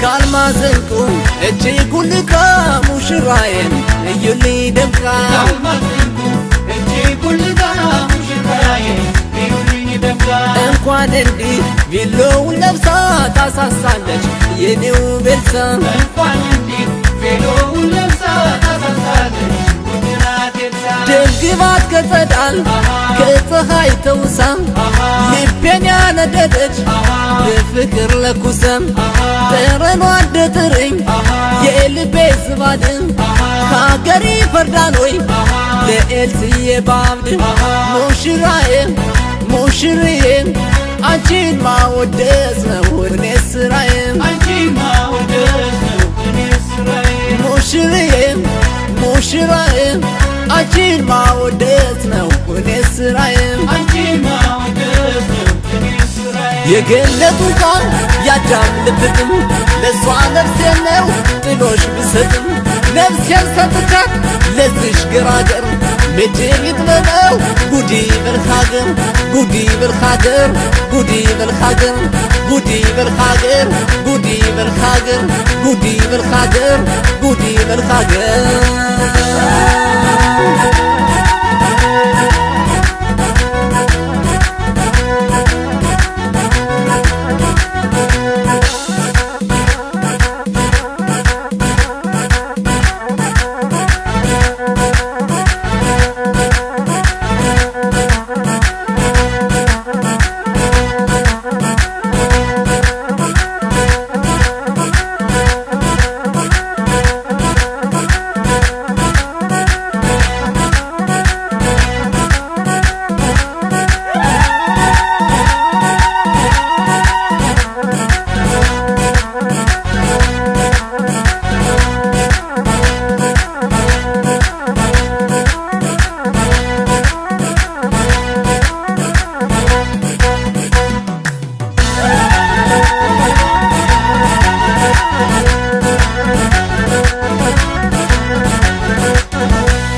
كالمازنكو اجي كلكا مشراين يولي دمكا كالمازنكو اجي كلكا مشراين يولي دمكا እንኳን እንዲህ ቬሎውን ለብሳ ታሳሳለች የኔው ቤልሳ እንኳን እንዲህ ቬሎውን ለብሳ ታሳሳለች ደምግባት ከጸዳል ከፀሐይ ተውሳ ልቤን ያነደደች በፍቅር ለኩሰም ጠረኗ እንደጥርኝ የልቤ ዝባድም ከአገሬ ፈርዳኖይ ለኤልስዬ ባብድ ሙሽራዬ ሙሽሪዬ አንቺን ማወደስ ነው እኔ ስራዬ አንቺን ማወደስ ነው እኔ ስራዬ ሙሽሪዬ ሙሽራዬ አንቺን ማወደስ ነው እኔ ስራዬ አንቺን ማወደስ ነው እኔ ስራዬ የገለጡ ቃል ያዳም ልብትም ለሷ ነፍሴን ነው ጥሎሽ ብሰጥም ነፍሴን ሰጥቻት ለዚሽ ገራገር ምድር ይጥበበው ጉዲ በልኻገር ጉዲ በልኻገር ጉዲ በልኻገር ጉዲ በልኻገር ጉዲ በልኻገር ጉዲ በልኻገር ጉዲ በልኻገር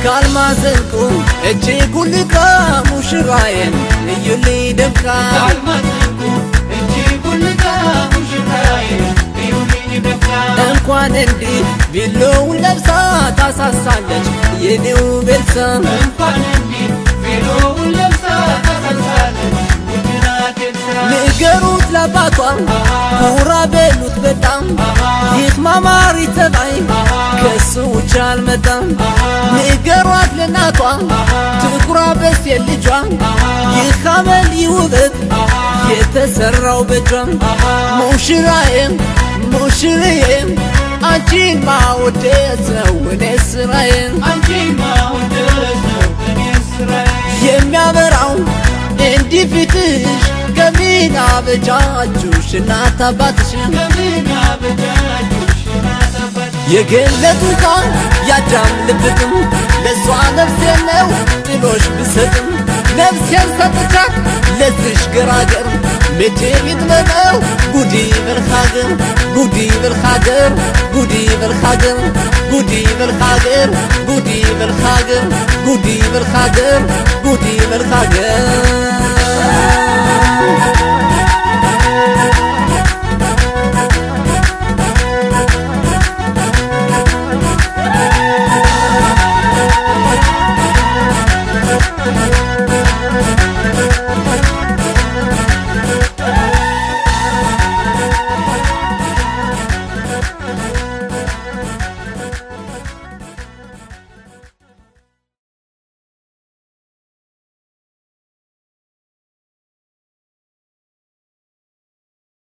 كالمازنكو اجي كلكا مشراين يولي دمكا كالمازنكو اجي كلكا مشراين يولي دمكا እንኳን እንዲህ ቬሎውን ለብሳ ታሳሳለች የኔው ቤልሳ እንኳን እንዲህ ቬሎውን ለብሳ ታሳሳለች ንገሩት ለአባቷ ኩራ በሉት በጣም ይህ ማማሪ ተባይ ከሱ ውጭ አልመጣም ንገሯት ለናቷ ትኩራ በሴት ልጇ ይህ አመል ውበት የተሰራው በጇ ሙሽራዬም ሙሽሪዬም አንቺን ማወደስ ነው እኔ ስራዬ አንቺን ማወደስ ነው እኔ ስራዬ የሚያበራው እንዲህ ፊትሽ ከምን አበጃጁሽ እናት አባትሽ ከምን አበጃጁሽ እናት አባትሽ የገለጡ ቃል ያዳም ልብትም ለሷ ነፍሴን ነው ጥሎሽ ብሰጥም ነፍሴን ሰጥቻት ለዚሽ ገራገር ምድር ይጥበበው ጉዲ በልኻገር ጉዲ በልኻገር ጉዲ በልኻገር ጉዲ በልኻገር ጉዲ በልኻገር ጉዲ በልኻገር ጉዲ በልኻገር